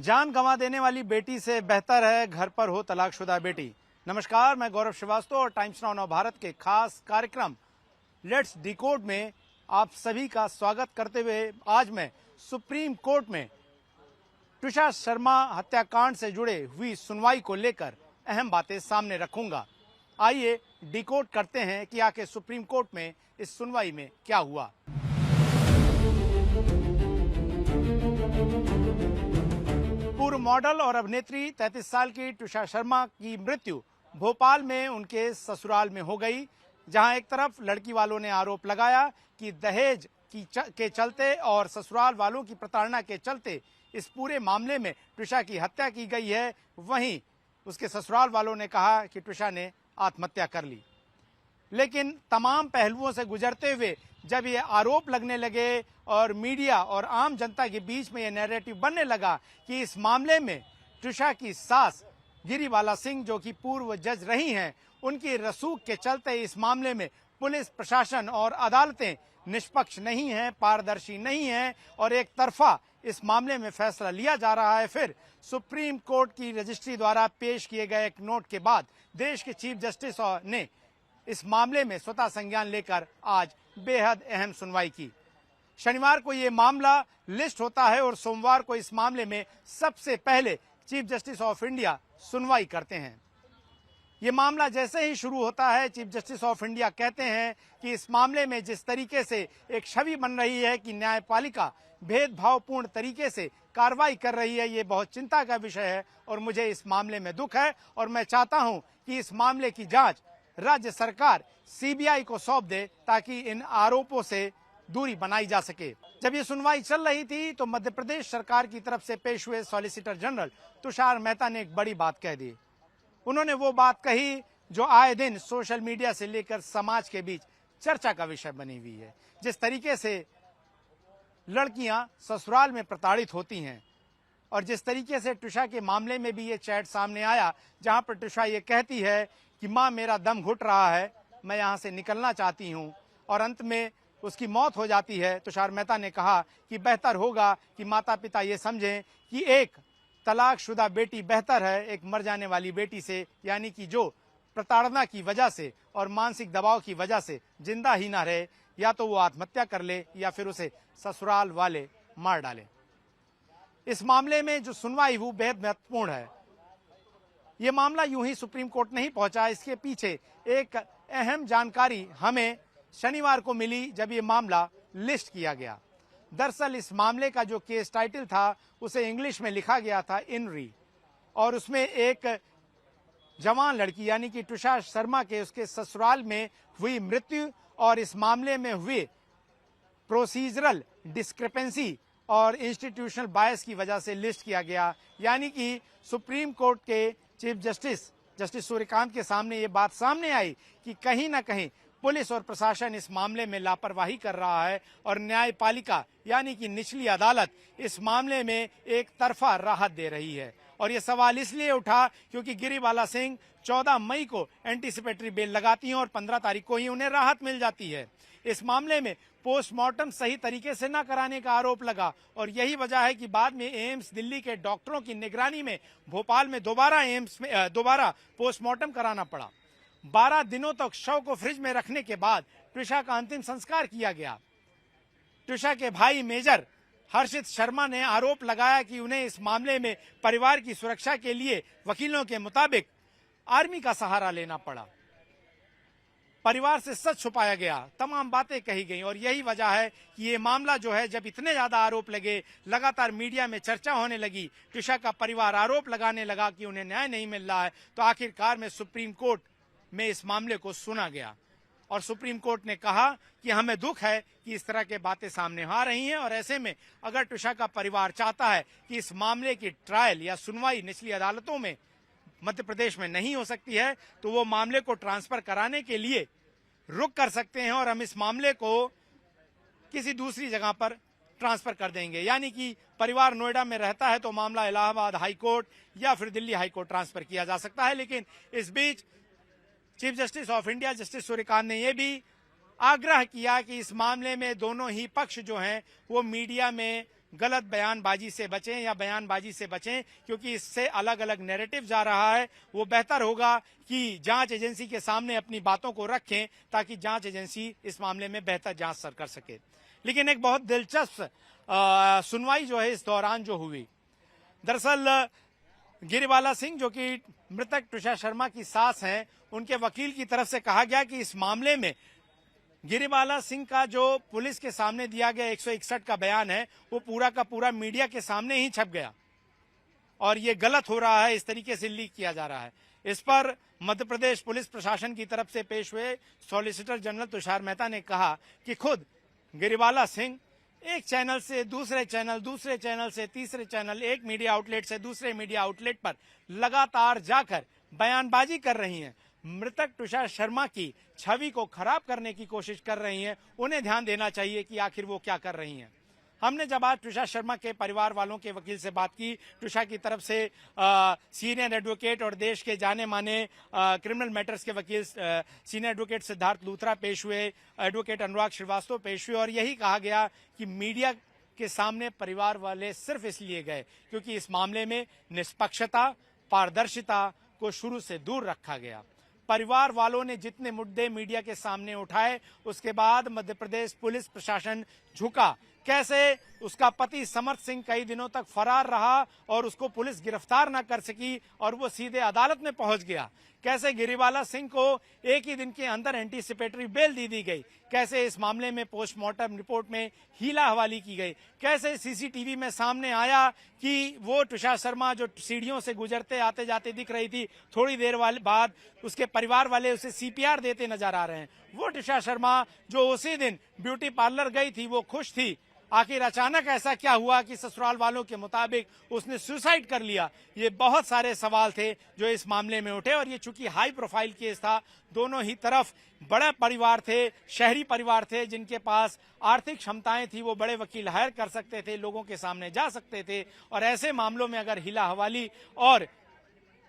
जान गंवा देने वाली बेटी से बेहतर है घर पर हो तलाकशुदा बेटी। नमस्कार, मैं गौरव श्रीवास्तव और टाइम्स नाउ भारत के खास कार्यक्रम लेट्स डिकोड में आप सभी का स्वागत करते हुए आज मैं सुप्रीम कोर्ट में तुषार शर्मा हत्याकांड से जुड़े हुई सुनवाई को लेकर अहम बातें सामने रखूंगा। आइए डिकोड करते हैं कि आखिर सुप्रीम कोर्ट में इस सुनवाई में क्या हुआ। पूर्व मॉडल और अभिनेत्री 33 साल की तुषार शर्मा की मृत्यु भोपाल में उनके ससुराल में हो गई, जहां एक तरफ लड़की वालों ने आरोप लगाया कि दहेज के चलते और ससुराल वालों की प्रताड़ना के चलते इस पूरे मामले में तुषार की हत्या की गई है। वहीं उसके ससुराल वालों ने कहा कि तुषार ने आत्महत्या कर ली। लेकिन तमाम पहलुओं से गुजरते हुए जब ये आरोप लगने लगे और मीडिया और आम जनता के बीच में ये नैरेटिव बनने लगा कि इस मामले में तुषार की सास गिरिबाला सिंह, जो कि पूर्व जज रही हैं, उनकी रसूख के चलते इस मामले में पुलिस प्रशासन और अदालतें निष्पक्ष नहीं हैं, पारदर्शी नहीं हैं और एक तरफा इस मामले में फैसला लिया जा रहा है। फिर सुप्रीम कोर्ट की रजिस्ट्री द्वारा पेश किए गए एक नोट के बाद देश के चीफ जस्टिस ने इस मामले में स्वतः संज्ञान लेकर आज बेहद अहम सुनवाई की। शनिवार को ये मामला लिस्ट होता है और सोमवार को इस मामले में सबसे पहले चीफ जस्टिस ऑफ इंडिया सुनवाई करते हैं। ये मामला जैसे ही शुरू होता है, चीफ जस्टिस ऑफ इंडिया कहते हैं कि इस मामले में जिस तरीके से एक छवि बन रही है कि न्यायपालिका भेदभावपूर्ण तरीके से कार्रवाई कर रही है, ये बहुत चिंता का विषय है और मुझे इस मामले में दुख है और मैं चाहता हूं कि इस मामले की जांच राज्य सरकार सीबीआई को सौंप दे ताकि इन आरोपों से दूरी बनाई जा सके। जब ये सुनवाई चल रही थी तो मध्य प्रदेश सरकार की तरफ से पेश हुए सॉलिसिटर जनरल तुषार मेहता ने एक बड़ी बात कह दी। उन्होंने वो बात कही जो आए दिन सोशल मीडिया से लेकर समाज के बीच चर्चा का विषय बनी हुई है। जिस तरीके से लड़कियां ससुराल में प्रताड़ित होती हैं और जिस तरीके से तुषार के मामले में भी ये चैट सामने आया, जहां पर तुषार ये कहती है कि माँ मेरा दम घुट रहा है, मैं यहाँ से निकलना चाहती हूँ, और अंत में उसकी मौत हो जाती है। तुषार मेहता ने कहा कि बेहतर होगा कि माता पिता ये समझें कि एक तलाकशुदा बेटी बेहतर है एक मर जाने वाली बेटी से, यानी कि जो प्रताड़ना की वजह से और मानसिक दबाव की वजह से जिंदा ही ना रहे, या तो वो आत्महत्या कर ले या फिर उसे ससुराल वाले मार डालें। इस मामले में जो सुनवाई हुई बेहद महत्वपूर्ण है। ये मामला यूं ही सुप्रीम कोर्ट नहीं पहुंचा, इसके पीछे एक अहम जानकारी हमें शनिवार को मिली जब ये मामला लिस्ट किया गया। दरअसल इस मामले का जो केस टाइटल था उसे इंग्लिश में लिखा गया था इनरी, और उसमें एक जवान लड़की यानी कि तुषार शर्मा के उसके ससुराल में हुई मृत्यु और इस मामले में हुए प्रोसीजरल डिस्क्रिपेंसी और इंस्टीट्यूशनल बायस की वजह से लिस्ट किया गया। यानी कि सुप्रीम कोर्ट के चीफ जस्टिस सूर्यकांत के सामने ये बात सामने आई कि कहीं ना कहीं पुलिस और प्रशासन इस मामले में लापरवाही कर रहा है और न्यायपालिका यानी कि निचली अदालत इस मामले में एक तरफा राहत दे रही है। और ये सवाल इसलिए उठा क्योंकि गिरिबाला सिंह 14 मई को एंटीसिपेटरी बेल लगाती हैं और 15 तारीख को ही उन्हें राहत मिल जाती है। इस मामले में पोस्टमार्टम सही तरीके से न कराने का आरोप लगा और यही वजह है कि बाद में एम्स दिल्ली के डॉक्टरों की निगरानी में भोपाल में दोबारा पोस्टमार्टम कराना पड़ा। 12 दिनों तक शव को फ्रिज में रखने के बाद तुषार का अंतिम संस्कार किया गया। तुषार के भाई मेजर हर्षित शर्मा ने आरोप लगाया कि उन्हें इस मामले में परिवार की सुरक्षा के लिए वकीलों के मुताबिक आर्मी का सहारा लेना पड़ा। परिवार से सच छुपाया गया, तमाम बातें कही गई और यही वजह है कि ये मामला जो है, जब इतने ज्यादा आरोप लगे, लगातार मीडिया में चर्चा होने लगी, तुषार का परिवार आरोप लगाने लगा कि उन्हें न्याय नहीं मिल रहा है, तो आखिरकार में सुप्रीम कोर्ट में इस मामले को सुना गया और सुप्रीम कोर्ट ने कहा कि हमें दुख है कि इस तरह के बातें सामने आ रही हैं और ऐसे में अगर तुषार का परिवार चाहता है कि इस मामले की ट्रायल या सुनवाई निचली अदालतों में मध्य प्रदेश में नहीं हो सकती है, तो वो मामले को ट्रांसफर कराने के लिए रुक कर सकते हैं और हम इस मामले को किसी दूसरी जगह पर ट्रांसफर कर देंगे। यानी कि परिवार नोएडा में रहता है तो मामला इलाहाबाद हाई कोर्ट या फिर दिल्ली हाई कोर्ट ट्रांसफर किया जा सकता है। लेकिन इस बीच chief justice of India justice Suryakant ने यह भी आग्रह किया कि इस मामले में दोनों ही पक्ष जो हैं वो मीडिया में गलत बयानबाजी से बचें या बयानबाजी से बचें, क्योंकि इससे अलग अलग नैरेटिव जा रहा है। वो बेहतर होगा कि जांच एजेंसी के सामने अपनी बातों को रखें ताकि जांच एजेंसी इस मामले में बेहतर जांच कर सके। लेकिन एक बहुत दिलचस्प सुनवाई जो है इस दौरान जो हुई, दरअसल गिरिबाला सिंह जो कि मृतक तुषार शर्मा की सास हैं, उनके वकील की तरफ से कहा गया कि इस मामले में गिरिबाला सिंह का जो पुलिस के सामने दिया गया 161 का बयान है, वो पूरा का पूरा मीडिया के सामने ही छप गया और ये गलत हो रहा है, इस तरीके से लीक किया जा रहा है। इस पर मध्य प्रदेश पुलिस प्रशासन की तरफ से पेश हुए सॉलिसिटर जनरल तुषार मेहता ने कहा कि खुद गिरिबाला सिंह एक चैनल से दूसरे चैनल से तीसरे चैनल, एक मीडिया आउटलेट से दूसरे मीडिया आउटलेट पर लगातार जाकर बयानबाजी कर रही हैं, मृतक तुषार शर्मा की छवि को खराब करने की कोशिश कर रही हैं। उन्हें ध्यान देना चाहिए कि आखिर वो क्या कर रही हैं। हमने जब आज तुषार शर्मा के परिवार वालों के वकील से बात की, तुषार की तरफ से सीनियर एडवोकेट और देश के जाने माने क्रिमिनल मैटर्स के वकील सीनियर एडवोकेट सिद्धार्थ लूथरा पेश हुए, एडवोकेट अनुराग श्रीवास्तव पेश हुए और यही कहा गया कि मीडिया के सामने परिवार वाले सिर्फ इसलिए गए क्योंकि इस मामले में निष्पक्षता, पारदर्शिता को शुरू से दूर रखा गया। परिवार वालों ने जितने मुद्दे मीडिया के सामने उठाए, उसके बाद मध्य प्रदेश पुलिस प्रशासन झुका। कैसे उसका पति समर्थ सिंह कई दिनों तक फरार रहा और उसको पुलिस गिरफ्तार न कर सकी और वो सीधे अदालत में पहुंच गया। कैसे गिरिबाला सिंह को एक ही दिन के अंदर एंटीसिपेटरी बेल दी गई। कैसे इस मामले में पोस्टमार्टम रिपोर्ट में हीला हवाली की गई। कैसे सीसीटीवी में सामने आया कि वो तुषार शर्मा जो सीढ़ियों से गुजरते आते जाते दिख रही थी, थोड़ी देर बाद उसके परिवार वाले उसे सीपीआर देते नजर आ रहे हैं। वो तुषार शर्मा जो उसी दिन ब्यूटी पार्लर गई थी, वो खुश थी। आखिर अचानक ऐसा क्या हुआ कि ससुराल वालों के मुताबिक उसने सुसाइड कर लिया। ये बहुत सारे सवाल थे जो इस मामले में उठे और ये चूंकि हाई प्रोफाइल केस था, दोनों ही तरफ बड़े परिवार थे, शहरी परिवार थे जिनके पास आर्थिक क्षमताएं थी, वो बड़े वकील हायर कर सकते थे, लोगों के सामने जा सकते थे और ऐसे मामलों में अगर हिला हवाली और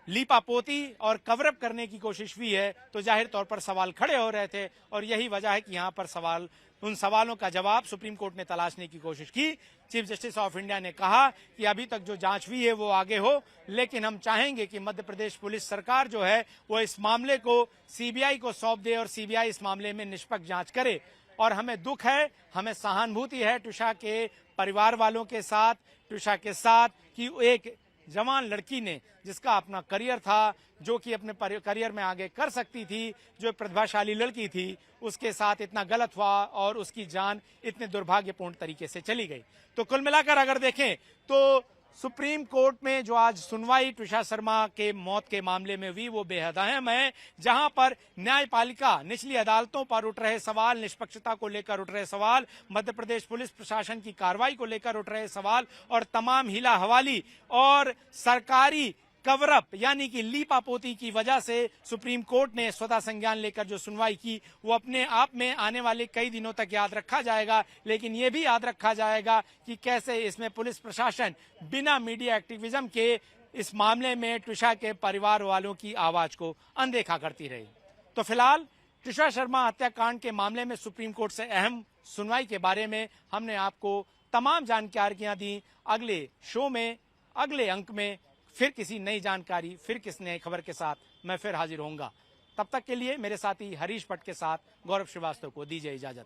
लीपापोती और कवरअप करने की कोशिश हुई है तो जाहिर तौर पर सवाल खड़े हो रहे थे और यही वजह है कि यहाँ पर उन सवालों का जवाब सुप्रीम कोर्ट ने तलाशने की कोशिश की। चीफ जस्टिस ऑफ इंडिया ने कहा कि अभी तक जो जांच हुई है वो आगे हो, लेकिन हम चाहेंगे कि मध्य प्रदेश पुलिस सरकार जो है वो इस मामले को सीबीआई को सौंप दे और सीबीआई इस मामले में निष्पक्ष जांच करे। और हमें दुख है, हमें सहानुभूति है तुषार के परिवार वालों के साथ, तुषार के साथ कि एक जवान लड़की ने जिसका अपना करियर था, जो कि अपने करियर में आगे कर सकती थी, जो प्रतिभाशाली लड़की थी, उसके साथ इतना गलत हुआ और उसकी जान इतने दुर्भाग्यपूर्ण तरीके से चली गई। तो कुल मिलाकर अगर देखें तो सुप्रीम कोर्ट में जो आज सुनवाई तुषार शर्मा के मौत के मामले में हुई वो बेहद अहम है, जहां पर न्यायपालिका, निचली अदालतों पर उठ रहे सवाल, निष्पक्षता को लेकर उठ रहे सवाल, मध्य प्रदेश पुलिस प्रशासन की कार्रवाई को लेकर उठ रहे सवाल और तमाम हिला हवाली और सरकारी कवरअप यानी कि लीपापोती की वजह से सुप्रीम कोर्ट ने स्वतः संज्ञान लेकर जो सुनवाई की वो अपने आप में आने वाले कई दिनों तक याद रखा जाएगा। लेकिन ये भी याद रखा जाएगा कि कैसे इसमें पुलिस प्रशासन बिना मीडिया एक्टिविज्म के इस मामले में तुषार के परिवार वालों की आवाज को अनदेखा करती रही। तो फिलहाल तुषार शर्मा हत्याकांड के मामले में सुप्रीम कोर्ट से अहम सुनवाई के बारे में हमने आपको तमाम जानकारियां दी। अगले शो में, अगले अंक में फिर किसी नई जानकारी, फिर किसी नई खबर के साथ मैं फिर हाजिर होऊंगा। तब तक के लिए मेरे साथी हरीश भट्ट के साथ गौरव श्रीवास्तव को दीजिए इजाजत।